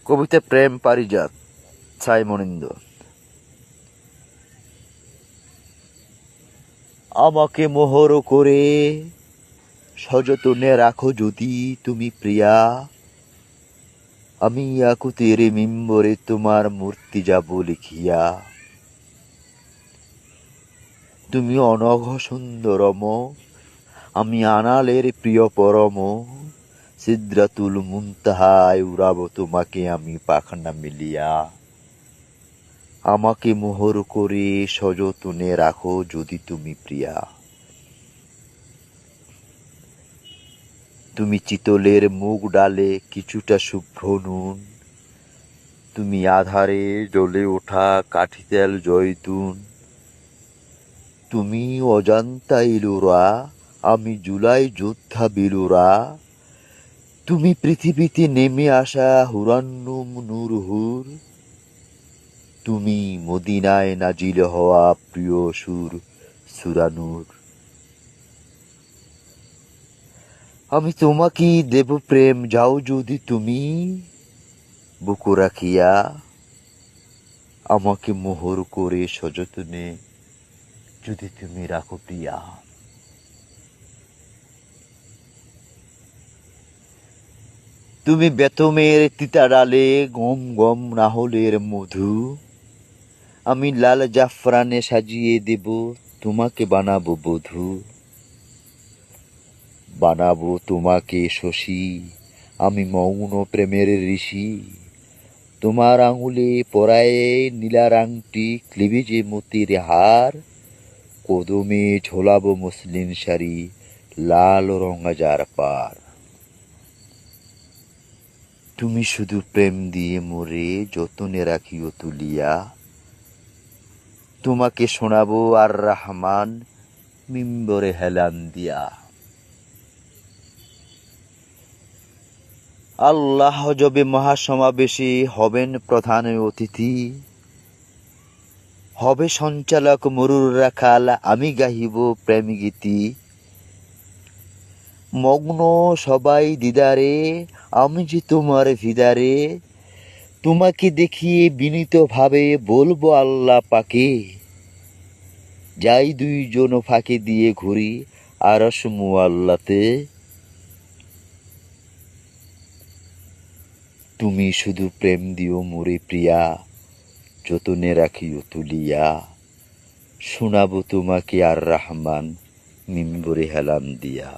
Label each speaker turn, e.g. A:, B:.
A: কবিতা প্রেম পারিজাত ছাইমনিন্দ। আমাকে মোহর করে সযতনে রাখো যদি তুমি প্রিয়া, আমি আকুতির মিম্বরে তোমার মূর্তি যাব লিখিয়া। তুমি অনঘ সুন্দরম, আমি আনালের প্রিয় পরম, সিদ্রাতুল মুনতাহায় উড়াবো তোমাকে আমি পাখনা মিলিয়া। আমাকে মোহর করে সযতনে রাখো যদি তুমি প্রিয়া। তুমি চিতলের মুগ ডালে কিছুটা শুভ্র নুন, তুমি আধারে জ্বলে ওঠা কাঠিতেল জয়তুন। তুমি অজান্তা ইলোরা, আমি জুলাই যোদ্ধা বিলোরা। তুমি পৃথিবীতে নেমে আসা হুরান্নুম নূরহুর, তুমি মদিনায় নাজিল হওয়া প্রিয় সুর সুরানুর। আমি তোমাকে দেব প্রেম যাও যদি তুমি বুকু রাখিয়া। আমাকে মোহর করে সযতনে যদি তুমি রাখো প্রিয়া। তুমি বেতমের তিতা ডালে গম গম নাহলের মধু, আমি লাল জাফরানে সাজিয়ে দেব তোমাকে বানাবো বধূ। বানাবো তোমাকে শশী, আমি মৌন প্রেমের ঋষি। তোমার আঙুলে পরায়ে নীলার আংটি, ক্লিবিজে মতির হার। কদমে ঝোলাবো মসলিন শাড়ি, লাল রঙাজার পার। তুমি শুধু প্রেম দিয়ে মোরে যতনে রাখিও তুলিয়া। তোমাকে শোনাবো আর রহমান মিম্বরে হেলান দিয়া। আল্লাহ যবে মহাসমাবেশে হবেন প্রধান অতিথি, হবে সঞ্চালক মরুর রাখাল, আমি গাহিব প্রেম গীতি। মগ্ন সবাই দিদারে, আমি যে তোমার ভিদারে। তোমাকে দেখিয়ে বিনীত ভাবে বলবো আল্লাহ পাকে, যাই দুইজন ফাঁকে দিয়ে ঘুরি আরশ মুআল্লাতে। তুমি শুধু প্রেম দিও মোরে প্রিয়া, যতনে রাখিও তুলিয়া। শোনাবো তোমাকে আর রহমান মিম্বরে হেলান দিয়া।